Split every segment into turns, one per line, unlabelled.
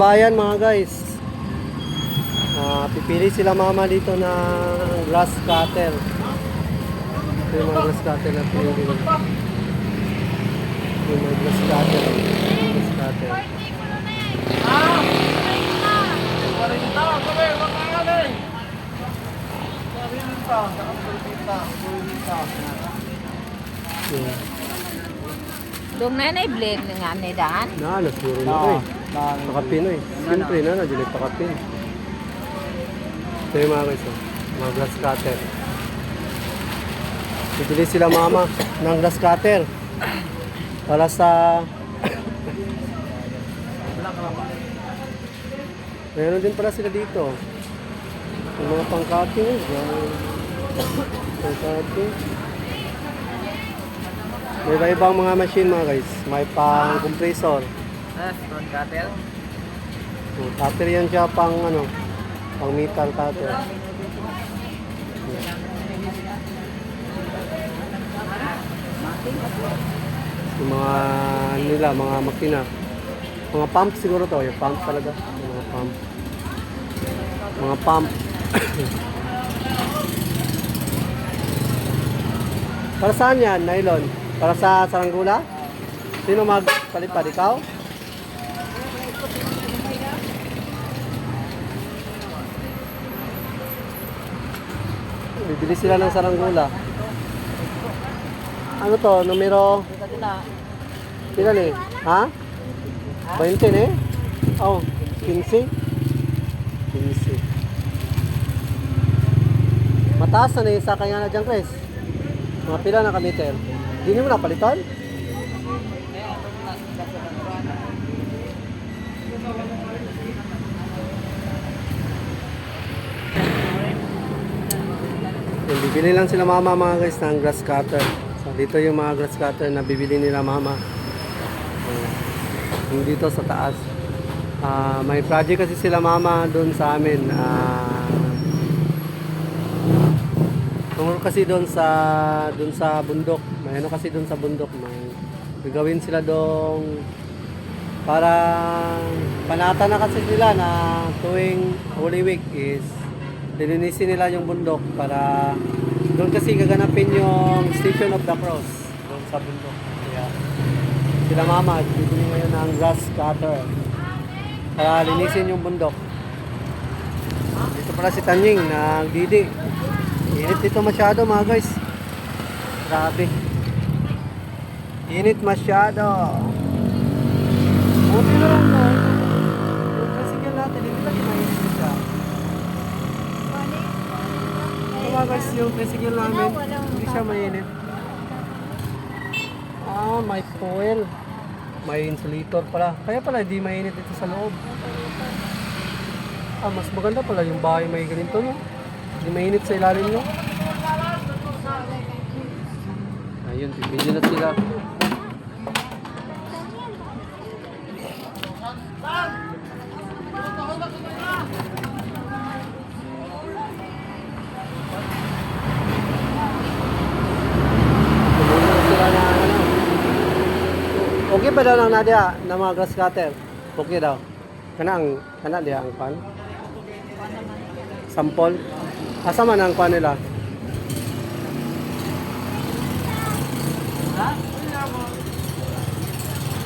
bayan mga guys. Pipili sila mama dito ng grass cutter. Ito yung mga grass cutter na pinili nila. Ito yung mga grass cutter. Grass cutter. Yeah.
Dong nanay blade nga ni daan.
Nasuro na ito eh. Pakapin eh. Siyempre na, dili pakapin. Ito yung mga guys, mga grass cutter. Pipili sila mama ng grass cutter para sa meron din pala sila dito yung mga pang-cutting pang-cutting. May iba-ibang mga machine mga guys. May pang-compressor,
Stone cutter.
cutter yan siya pang ano, pang metal cutter. Yung mga nila, mga makina. Mga pump siguro to, yung pump talaga. Mga pump. Mga pump. Para saan yan, nylon? Para sa saranggula? Sino magpalipad? Ikaw? Bibili sila ng saranggula. Ano to? Numero? Pila ni? Ha? 20 eh? Oh, 15? 15. Mataas na isa kanya na dyan, Chris. Mga pila na kamiter. Hindi mo na palitan? Bibili lang sila mama mga guys ng grass cutter. So dito yung mga grass cutter na bibili nila mama. Yung dito sa taas. May project kasi sila mama doon sa amin. Tungkol kasi doon sa bundok. May ano kasi doon sa bundok. May gagawin sila doon para panata na kasi sila na tuwing Holy Week is lilinisin nila yung bundok para doon kasi gaganapin yung Station of the Cross doon sa bundok. Kaya sila mama bibili ngayon ng grass cutter para linisin yung bundok. Dito pala si Tanying nagdidi. Init dito masyado mga guys. Grabe. Init masyado. Okay na lang no. Yung tricycle natin, hindi lang mainit siya. Diba guys, yung tricycle namin, hindi siya mainit. May foil. May insulator pala. Kaya pala hindi mainit dito sa loob. Mas maganda pala yung bahay may ganito no. Hindi mainit sa ilalim no. Ayun, bibili na sila. Okay ba daw lang Nadia na mga grass cutter? Okay daw. Kana dia ang pan. Sampol. Asa man ang pan nila?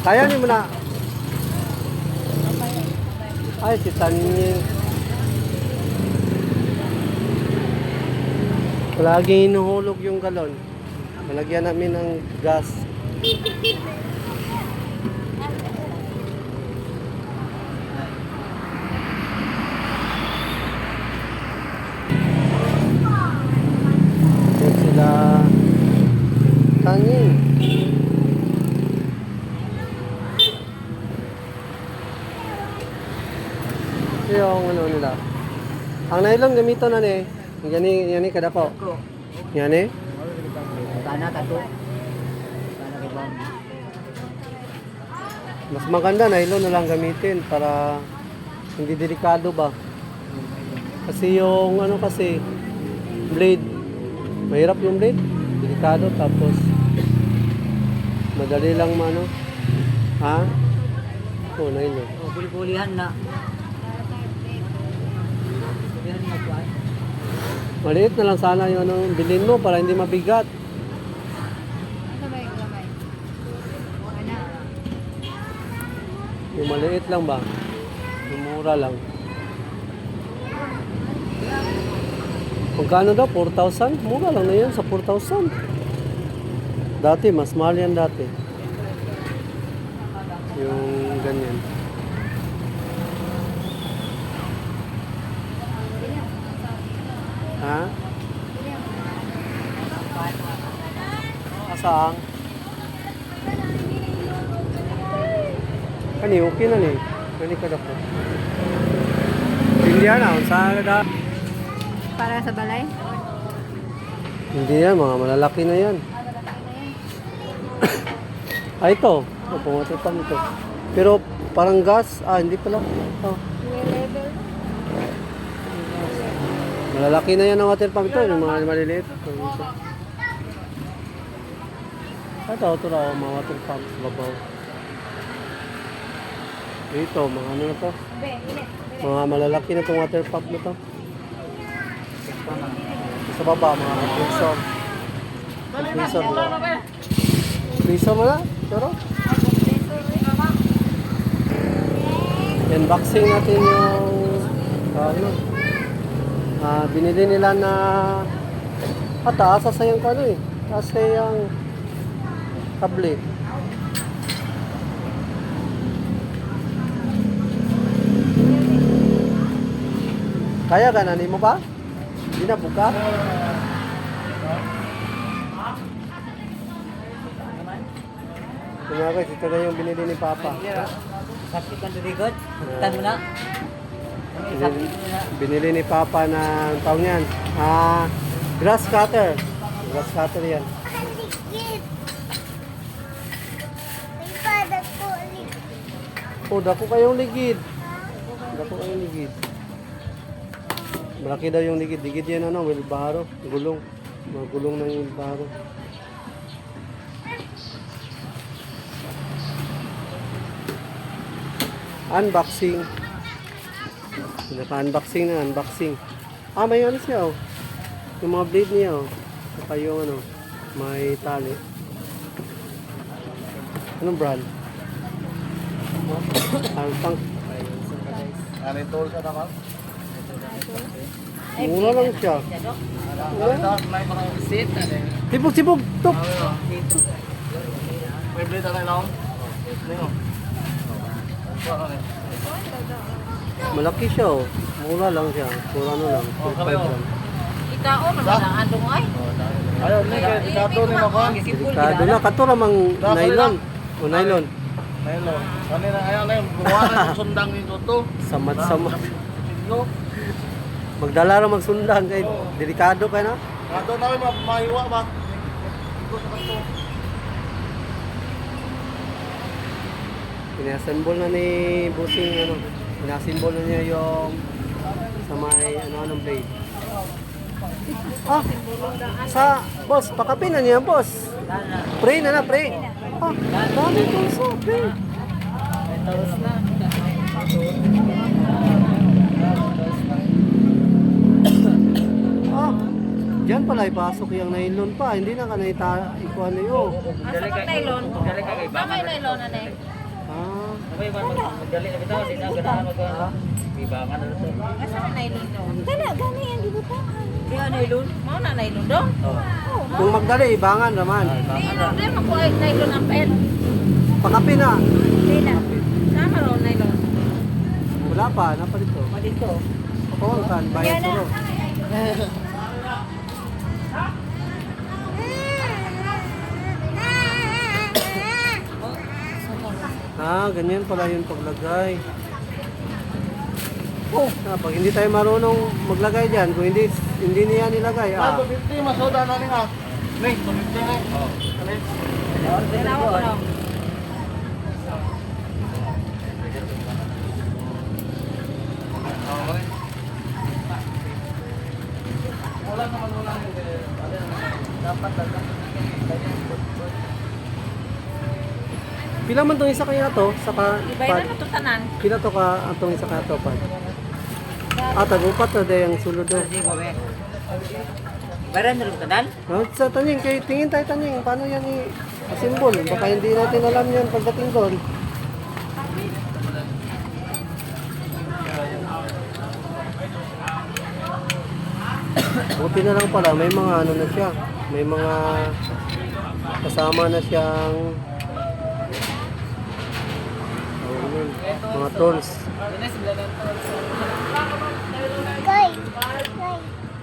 Kaya niyo muna. Ay, si Tanying. Palagi hinuhulog yung galon. Malagyan namin ng gas. Sila Tanying. Yung ano nila. Ang nylon gamito na ni. Yani kada po. Yani.
Sana tato.
Mas maganda nylon na lang gamitin para hindi delikado ba. Kasi yung ano kasi blade. Mahirap yung blade. Delikado tapos madali lang mano. Ha? Oh, nylon.
Oh, buli-bulihan na. Bulihan na ba?
Maliit na lang sana yung ano, bilhin mo para hindi mabigat.
Ano ba yung gamay? Ano?
Yung maliit lang ba? Yung mura lang. Magkano daw? 4,000? Mura lang na yan sa 4,000. Dati, mas mahal yan dati. Yung ganyan. Ha? Asaang? Kani, okay na ni. Kani ka dapat. Hindi na, saan na
Para sa balay?
Hindi yan, mga malalaki na yan. Ah, ito. Ito, pumatay pa nito. Pero parang gas. Ah, hindi pala. Oh.
Level.
Malalaki na yan ang water pump ito. Yung mga maliliit. Ito raw, mga water pump sa babaw. Ito, mga ano na to. Mga malalaki na itong water pump na to. Sa baba, mga compressor. Compressor mo na. Compressor mo na? Pero, unboxing natin yung ano. Binili nila na taas sa yung ano eh. Taas sa yung tablet. Kaya ganan mo ba? Hindi na buka. Guys, ito na yung binili ni Papa.
Sakit ang dirigod. Tan mo na.
Binili ni Papa na ang tawag niyan. Grass cutter. Grass cutter yan. Oh, dako kayong ligid. Dako kayong ligid. Malaki daw yung ligid. Ligid yan ano, wheelbarrow. Gulong. Mga gulong ng wheelbarrow. Unboxing. Naka-unboxing na, unboxing. May ano siya oh. Yung mga blade niya oh. Saka yung ano, may tali. Anong brand? Pang
Ano yung tool sa naman?
mura lang siya.
May mga seat na din.
Sibog-sibog! Tok!
May blade na lang.
Malaki siya oh. Mura lang siya. Mura ano lang. 45 lang.
Itao naman ang andong ay.
Ayaw, delikado ni mo ko.
Delikado na. Kato namang nylon. O nylon.
Nylon. Kanina, ayaw na yung buwan na sundang nito to.
Samad-samad.
No?
Magdala lang magsundang kay delikado ka na.
Kato na may mahiwa ba? Ito sa kanto.
Pinassemble na ni Busing ano. Pinassemble na niya yung sa may ano-anong blade. Sa boss, pakapin na niya boss. Pray na, pray. Dami tulso, pray. Diyan pala ipasok yung nylon pa. Hindi na ka na ikuha na yun.
Asa pag nylon? Mamay nylon na eh.
Magdali na bitaw, di na ganahan mag ibangan na ito.
Asa na nylon do?
Kana gani yan di ba ta?
Di ano nylon? Mao na nylon do?
Kung magdali, ibangan naman.
Nylon din makuha nylon ang pen.
Pakapin na.
Dila.
Sama ro nylon.
Wala pa, napalito.
Dito.
Pakawang kan, bayad ko. Ganyan pala yung paglagay. Pag hindi tayo marunong maglagay dyan, kung hindi niya nilagay,
Ah, 250 masoda na nga. Ning, 250 na. Oh.
Dalawa ko lang.
Wala naman dapat
Pila Pila man tong isa kaya to? Saka
Ibay na natutanan.
pila to ka atong isa kaya to pad? Tag-upat na day ang sulod do.
Hindi mo ba? Baran na rin kanal?
Sa tanying, kay tingin tayo tanying, paano yan i-symbol? Baka hindi natin alam yan pagdating doon. Buti na lang pala, may mga ano na siya. May mga kasama na siyang mga tools.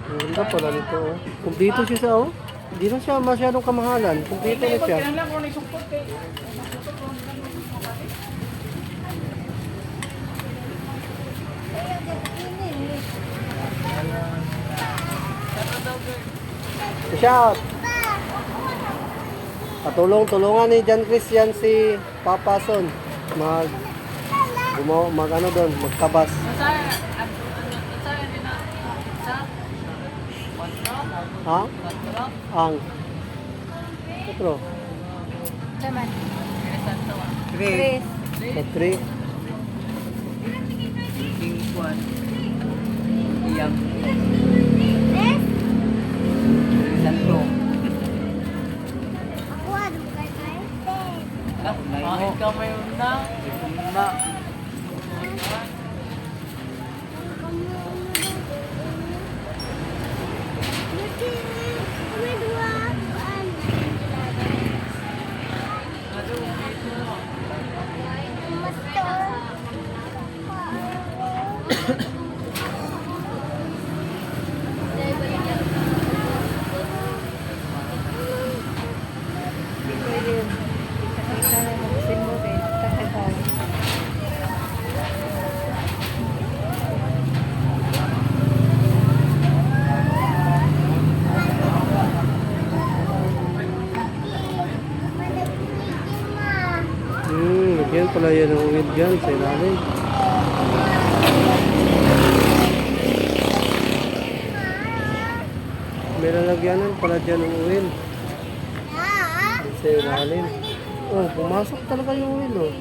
Ang ganda pala nito. Oh. Kumpleto siya oh. Hindi na siya masyadong kamahalan. Kumpleto na siya. Shout! Tulungan ni John Christian si Papa Son mag ano doon, magtabas. Ha? Ang. Petro.
Naman.
Chris.
Sa 3.
King Juan. Iyang. Santo. Kahit ka may unang. Na.
Yan pala yan ang uwid dyan sa ilalim. May lalagyanan pala dyan ang uwid. Sa ilalim. Oh, pumasok talaga yung uwid oh.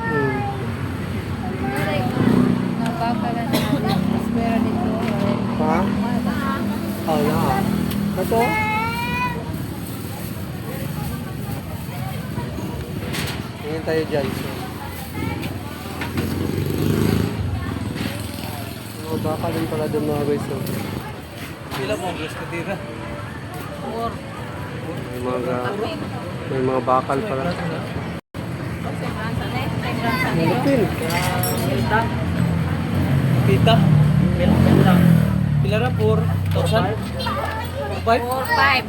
Hmm.
Napakalan natin. Espera dito.
Ha? Oh, yeah. Ito? Tingin tayo dyan. So, baka din pala doon mga guys. Oh.
Sila mo gusto tira.
May mga bakal pala.
Sembranza
Lupin.
Pita. Pila. Pila ra 4,000. 5.
4-5.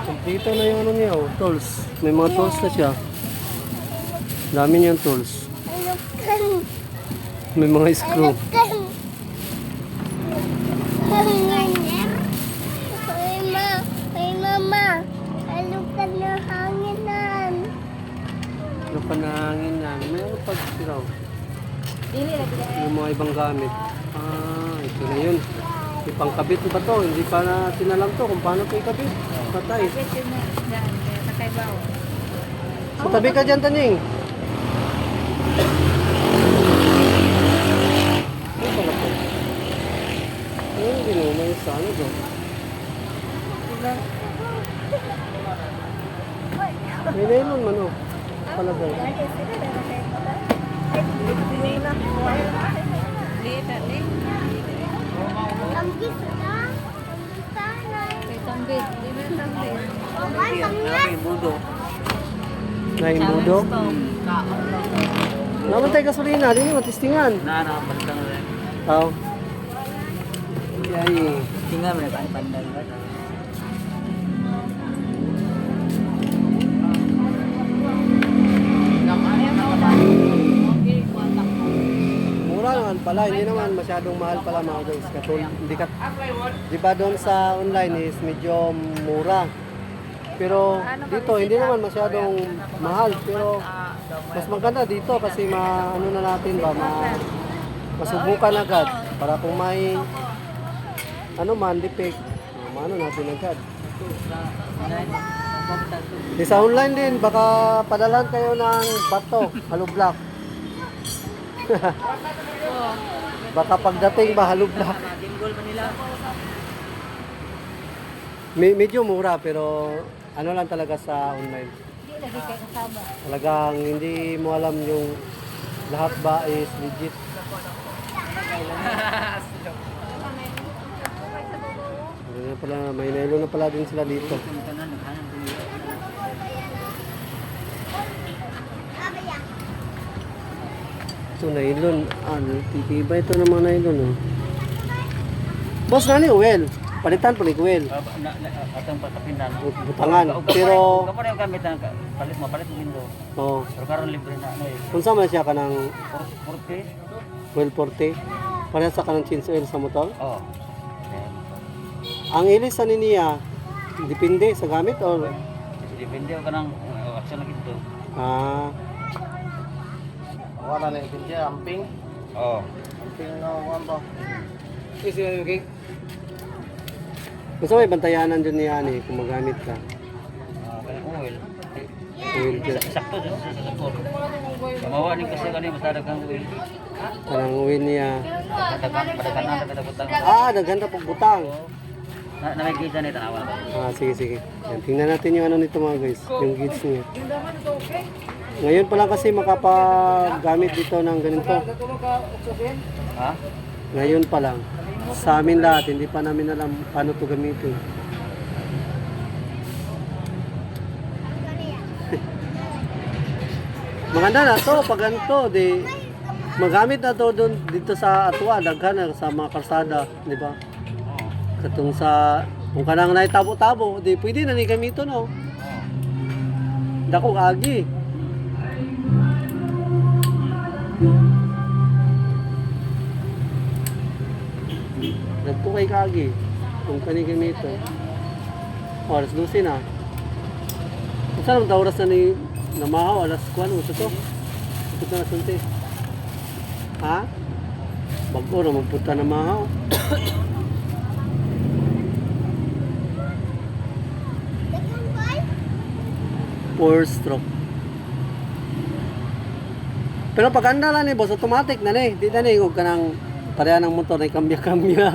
Kompleto na yung ano niya, oh, tools. May mga tools na siya. Dami niyang tools. May mga screw. Ano pa na hangin na. May ano pag siraw. Yung mga ibang gamit. Ah, ito na yun. May pangkabit ba to? Hindi pa natin alam to kung paano ito ikabit. Patay. Sa tabi ka dyan, Taning. Ano pala to? Ano ginuma yung sa ano doon? May nylon man oh. Palagay.
Budo.
Naimbudo. Naman tayo gasolina. Hindi naman testingan.
Na basta na rin.
Tao. Yay.
Tingnan mo na pandal.
Mura naman pala. Hindi naman masyadong mahal pala mga guys. Hindi ka, di ba doon sa online is medyo mura. Pero dito hindi naman masyadong mahal. Pero Mas maganda dito kasi ano na natin ba, masubukan agad para kung may ano man defect, maano natin agad. Di sa online din, baka padalan kayo ng bato, hollow block. Baka pagdating ba hollow block.
Jingle ba nila?
Medyo mura pero ano lang talaga sa online.
Hindi lagi kayo kasama.
Talagang hindi mo alam yung lahat ba is legit. Ano na pala, may nylon na pala din sila dito. Ito nylon, titiba ito ng mga nylon. Oh. Boss, nani uwel? Palitan po ni Kuwel.
Atong patapindan.
Butangan. Pero,
kapag yung gamit na palit mo window.
oh,
Pero karon libre na ano eh.
kung saan man siya ka ng
40?
Well 40, parehas sa ka ng change oil sa motor.
Oo.
Ang ilis sa niya, depende sa gamit or
Depende ko kanang action na gito.
Wala na yung siya, amping.
Oo.
Amping na kuwan ba?
gusto may bantayanan dyan niya ni kung magamit ka.
Kanang oil.
Oil dyan.
Sakto dyan sa sakor. Kamawa ni kasi kanina mas dagang oil.
Parang oil niya.
Padagkanan.
Naganda pag butang.
Na may gauge na tanawan ko.
Sige. Yan, tingnan natin yung ano nito mga guys, yung gauge niya. Ngayon pa lang kasi makapagamit dito ng ganito.
Ha?
Ngayon pa lang. Sa amin lahat, hindi pa namin alam paano ito gamitin. Maganda na to pag ganito, di magamit na to doon dito sa Atwa, daghan na sa mga kalsada, di ba? Katong sa kung kanang naitabo-tabo, di pwede na ni gamito no. Dako agi. Dagko kay kagi kung kani gamito. Oras 12 na. Kung saan ang oras na ni namahaw, alas 4, uso to. Ito na sunti. Ha? Bago na magpunta na mahaw. 4 stroke. Pero pag anda lang ni boss, automatic na ni. Di na ni, huwag ka ng pareha ng motor na kambya-kambya.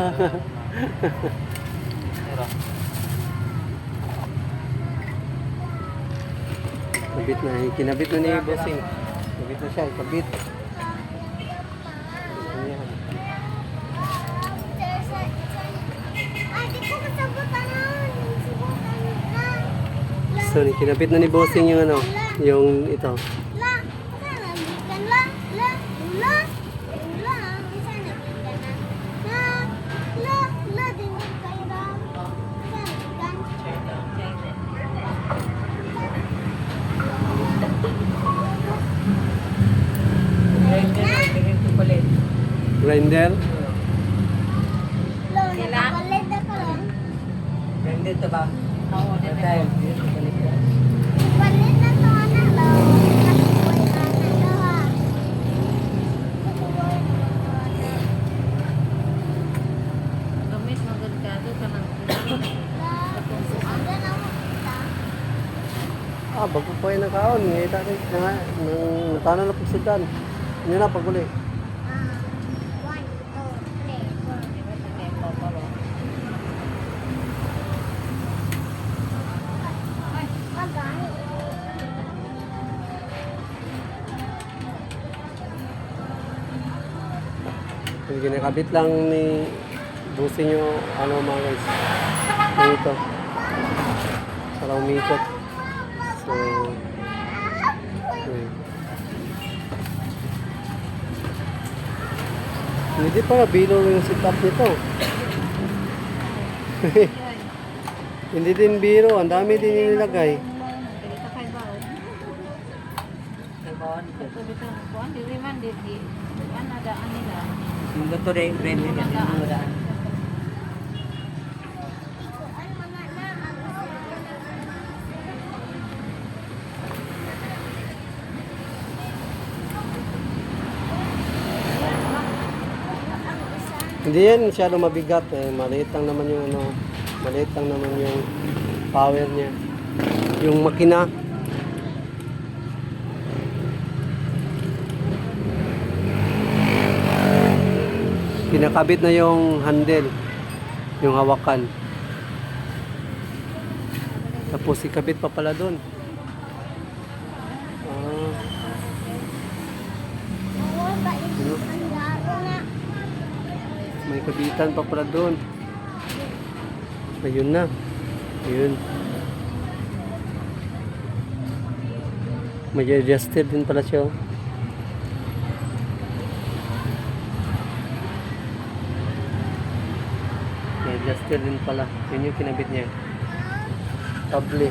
Kabit na, kinabit na ni bossing. Kabit na siya, kabit. Ayan. So, kinabit na ni bossing yung ano, yung ito. Grinder.
Ganda ito ba?
Oo,
Dahil
gamis magagado ka ng
Bago po yung nakaon. Ngayon natin nang natana na pagsudan. Yun na paguli. Yung ginakabit lang ni busin nyo ano mga guys. Dito. Para umikot. So, okay. Hindi pa biro yung setup nito. Hindi din biro, ang dami din nilagay.
Kita kay baon. Ito bitaw kuan dili man di ana daan nila.
yung luto rin, brand nila. Yung daan.
Hindi yan masyado mabigat eh. Maliit lang naman yung ano, maliit lang naman yung power niya. Yung makina. Pinakabit na yung handle, yung hawakan. Tapos ikabit pa pala doon. Ah. May kabitan pa pala doon. Ayun na. Ayun. May adjusted din pala siya. May adjusted din pala. Yun yung kinabit niya. Kable.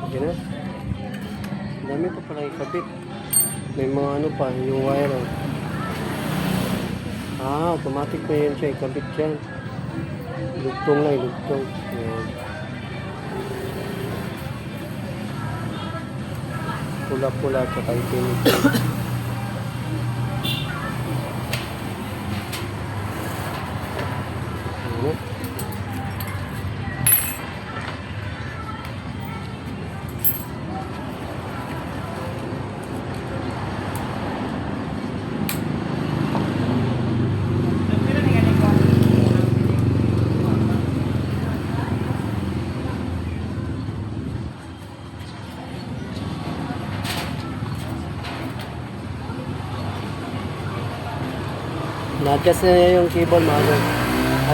Okay na. Ang dami pa pala ikabit. May mga ano pa, yung wire. Oh. Ah, automatic na yan siya. Ikabit dyan. Lugtong lang, lugtong. Ayan. Pula-pula at saka ipinig. Ayan. Na-adjust na niya yung cable mga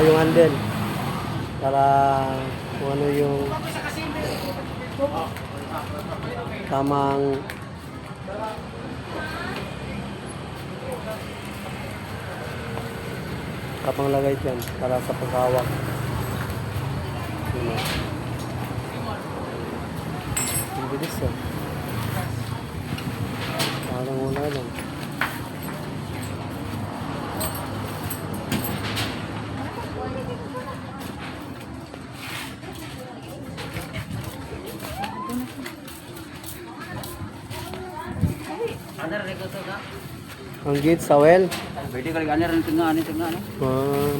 yung handle para kung ano yung tamang lagay dyan para sa paghawak. Yun. Ang bilis ah. Parang wala lang.
Anar rin ko to ka.
Ang gate sa well.
Pwede ka anar rin tengah ni.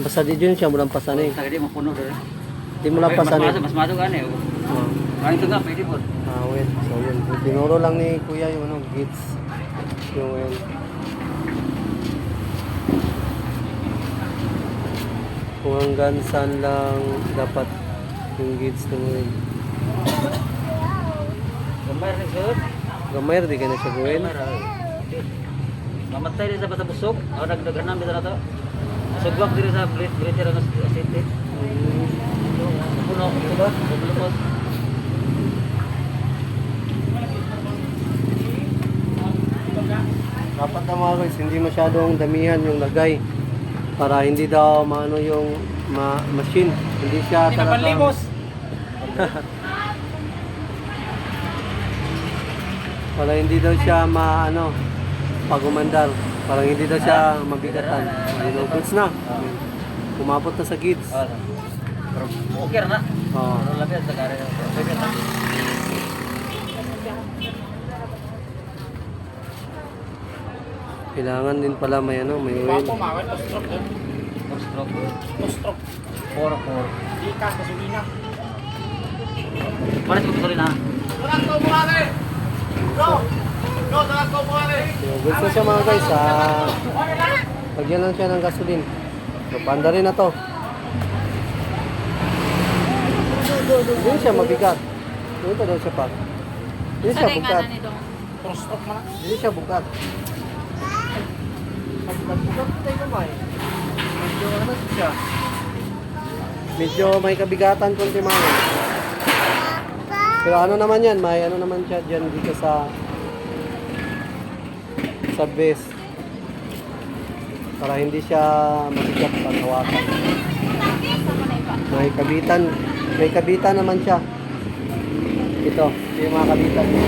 Basta di dyan siya, mulang pasan eh.
Sagdi mapuno dere.
Di mulang pasan eh.
Mas masuk kan eh. Kan tengah pwede po.
Well. So yun. Tinuro lang ni kuya yung ano, gates. Yung well. Kung hanggang saan lang dapat yung gates ng well.
Gambar rin sir.
Gamay, di ka na siya gawin.
Mamatay din sa bata busog. Ako nagdaganam dito na to. Sugwak diri sa breaker ng asite. Puno ito ba? Lumot.
Dapat na mga guys, hindi masyadong damihan yung lagay. Para hindi daw maano yung machine. Hindi siya talaga. Para hindi daw siya pagumandar. Parang hindi daw siya mabigatan. Goods na. Kumapot na sa kids.
Okay na.
Oo.
Labi sa kare.
Kailangan din pala may may oil.
Stroke. Por. Ikas gasolina. Para sa gasolina.
Goods na siya mga guys. Lagyan lang siya ng gasolin. So, panda rin na to. Hindi siya mabigat. Hindi pa daw siya pa. Hindi siya bukat. Hindi siya bukat. Bukat tayo naman. Medyo ano siya. Medyo may kabigatan konti mga guys. Pero ano naman yan, may ano naman siya dyan dito sa base. Para hindi siya mabigat pag hawakan. May kabitan naman siya. Ito yung mga kabitan niya.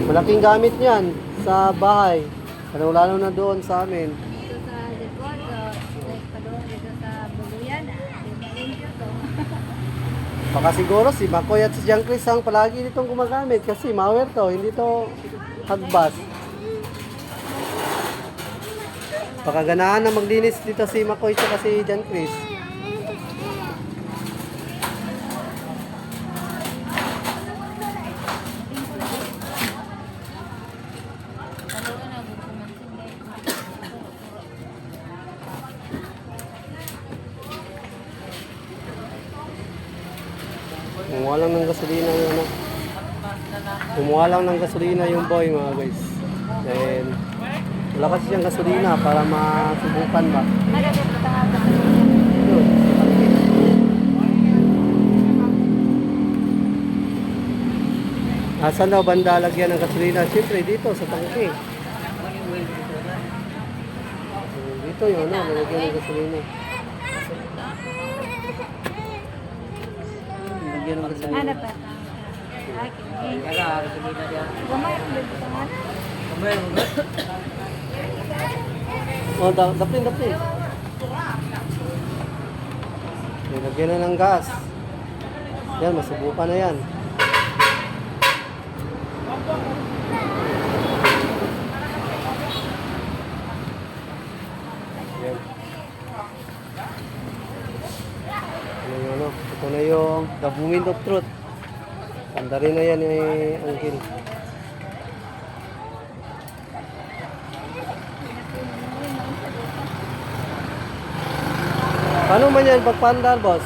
Malaking gamit niyan sa bahay. Lalo na doon sa amin.
Dito sa likod, like pa doon dito sa Buluyan, limpyo to.
Baka siguro si Makoy at si John Chris ang palagi nitong gumagamit kasi mawer to, hindi to hagbas. Baka ganahan na maglinis dito si Makoy at si John Chris. Kumuha lang ng gasolina yung ano. Kumuha lang ng gasolina yung boy mga guys. Then wala kasi siyang gasolina para masubukan ba. Yun. Asan daw banda lagyan ng gasolina? Siyempre dito sa tangke. Dito yun, ano, lagyan ng gasolina. Lagyan ng gasolina.
Ano pa? Gamay ang dito nga.
Oh, daplin. Okay, lagyan na ng gas. Yan, masubukan na yan. Yan. Ito na yung the moment of truth. Tanda rin na yan eh, Angkin. Paano man yan pagpandar, boss?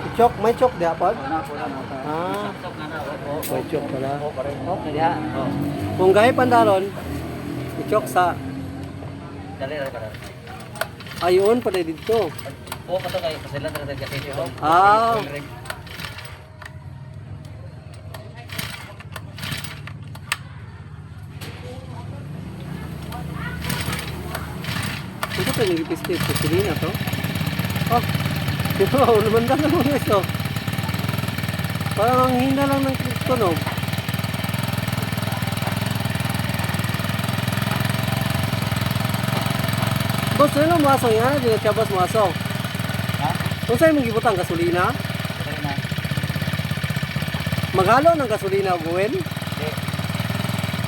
I-chok? May chok di apod? Ah, may chok pala. Kung gahe pandaron, i-chok sa ayun pala dito. Ah. Ito pa yung ipis-ipis. Gasolina to. Oh, ito. Lumanda na mo ito. Parang ang hina lang ng tunog. Boss, ano masong yan? Hindi na siya boss masong.
Ha?
Kung sa'yo mong gibutang gasolina? Maghalo ng gasolina o gawin?
Hindi.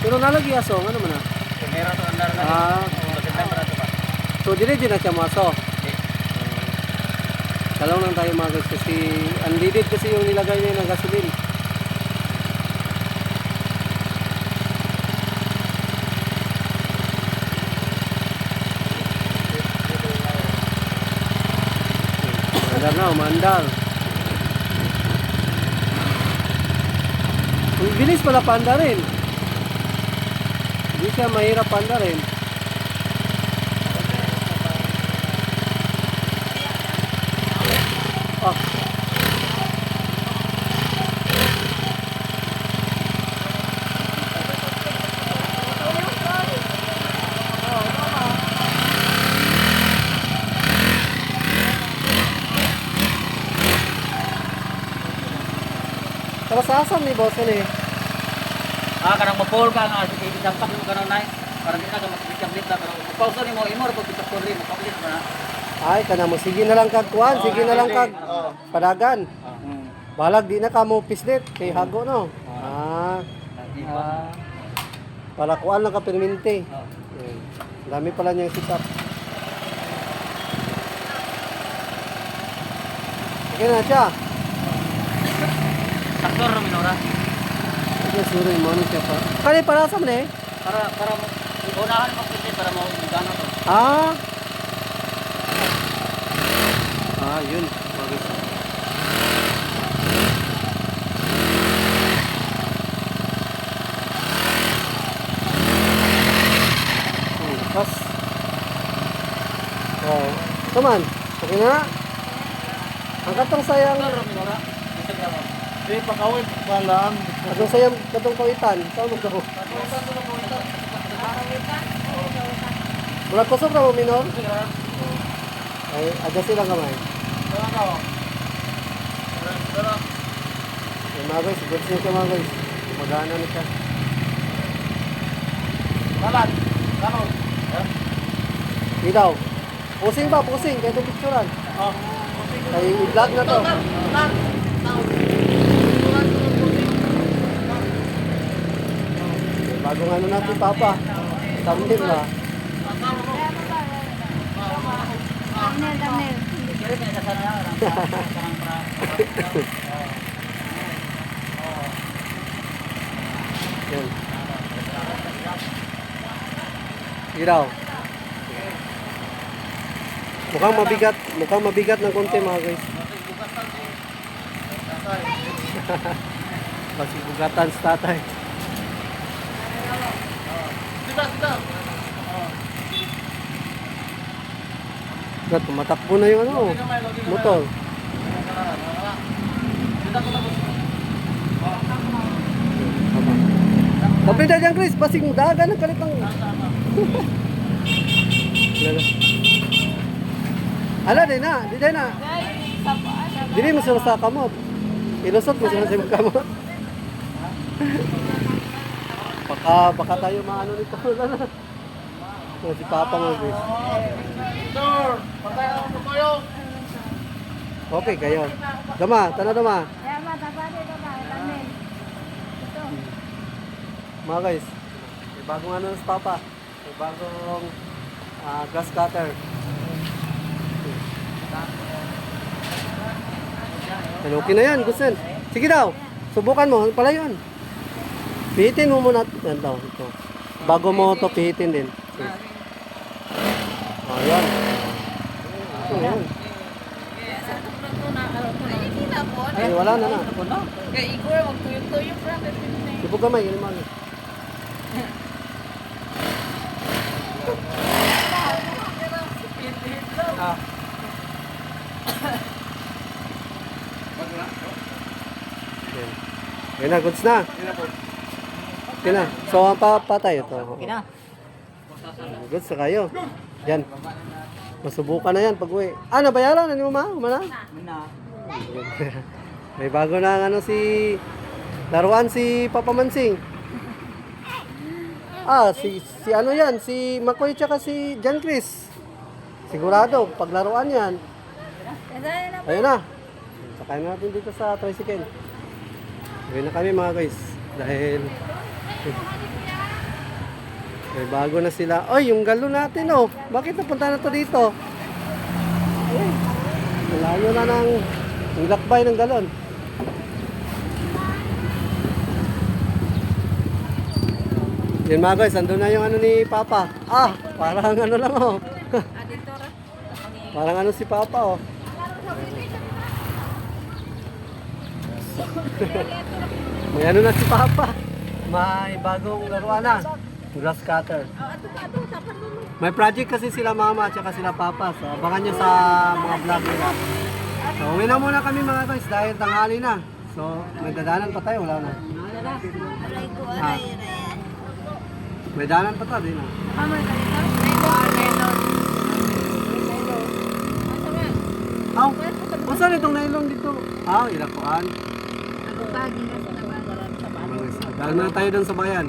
Pero nalagi asong, ano man na?
Meron to andar na.
Ah. So, dire na siya maso. Talong lang tayo mga guys kasi unleaded kasi yung nilagay niya ng gasolin. Mandar na, umandar. Ang bilis pala pandarin. Hindi siya mahirap pandarin. Oh. Tapos asan ni boss ni?
Kanang mapol ka nga, idampak mo kanon nay. Para di na ka makikablit na pero pausa ni mo imor pag pitak ko rin makablit mo na.
Ay, kana mo sige na lang kag kuan, sige na lang kag padagan. Balag di na ka mo pislit kay hago no. Ah, para kuan lang ka permente. Yan. Dami pala niyang setup. Okay na siya.
Saktor ra minora.
Ito sure mo ni siya pa. Kani para sa man eh.
Para mo unahan mo kasi para mo gano to.
Ah. Ah, yun. Bagay. Pas. Oh, come on. Okay na. Ang katong sayang,
Saktor ra minora. Isa ka mo.
Di, pakawin, palaan.
katong sayang katong pawitan. Saan mo ko? Murag kusog na mo, minor? Ay, adjust silang kamay. Ay, mga guys, good siya ka mga guys. Magana na siya.
Kalan. Kalan.
Ikaw, pusing ba? Pusing, kaya itong picturean. Ay, i-vlog na to. Bagong ano natin, Papa. Thumbnail ba?
Thumbnail.
Kaya niya sa sana lang.
Yan. Iraw. Mukhang mabigat ng konti mga guys. Pagsibugatan sa tatay. Tumatakbo na yung ano, motor. Kapit na dyan, Chris. Basing daga ng kalitang. Ala, di na. Di na. Di mo sila sa kamot. Ilusot mo sila sa kamot. Baka tayo maano nito. Si Papa mo, Chris.
Sir, patay ang tumayo.
Okay, kayo. Dama, tana dama.
Kaya matapade ito ba? Thumbnail. Ito.
Mga guys, may bagong ano sa Papa. May bagong grass cutter. Yan, okay na yan, Gusen. Sige daw, subukan mo. Ano pala yun? Pihitin mo muna. Yan daw, ito. Bago mo ito, pihitin din. Sige. Oh, yan. Ito, yan. Ay, wala na na.
Kaya igor, magtuyok-tuyok ra.
Ibo gamay, yun naman. Yan. Yan na, goods na. Yan na. So, ang papatay ito.
Kina.
Goods na kayo. Yan. Masubukan na yan pag uwi. Ah, nabayaran? Ano mo ma? Umana? May bago na ang ano si laruan si Papa Mansing. Ah, si ano yan? Si Makoy tsaka si John Chris. Sigurado, paglaruan yan. Ayun na. Sakayin na natin dito sa tricycle. Ayun na kami mga guys. Dahil may bago na sila. Oy, yung galon natin oh. Bakit napunta na to dito? Ay, malayo na ng lakbay ng galon. Yan mga guys, andun na yung ano ni Papa. Ah, parang ano lang oh. Parang ano si Papa oh. May ano na si Papa. May bagong laruan na. Grass cutter. May project kasi sila mama at saka sila papa. So abangan nyo sa mga vlog nila. So uwi na muna kami mga guys dahil tanghali na. So may dadanan pa tayo, wala na. Ah. May dadanan pa tayo, di na. Aw, saan itong nailong dito? Ilakuan.
Ako pagi na sa naman.
Dahil na tayo doon sa bayan.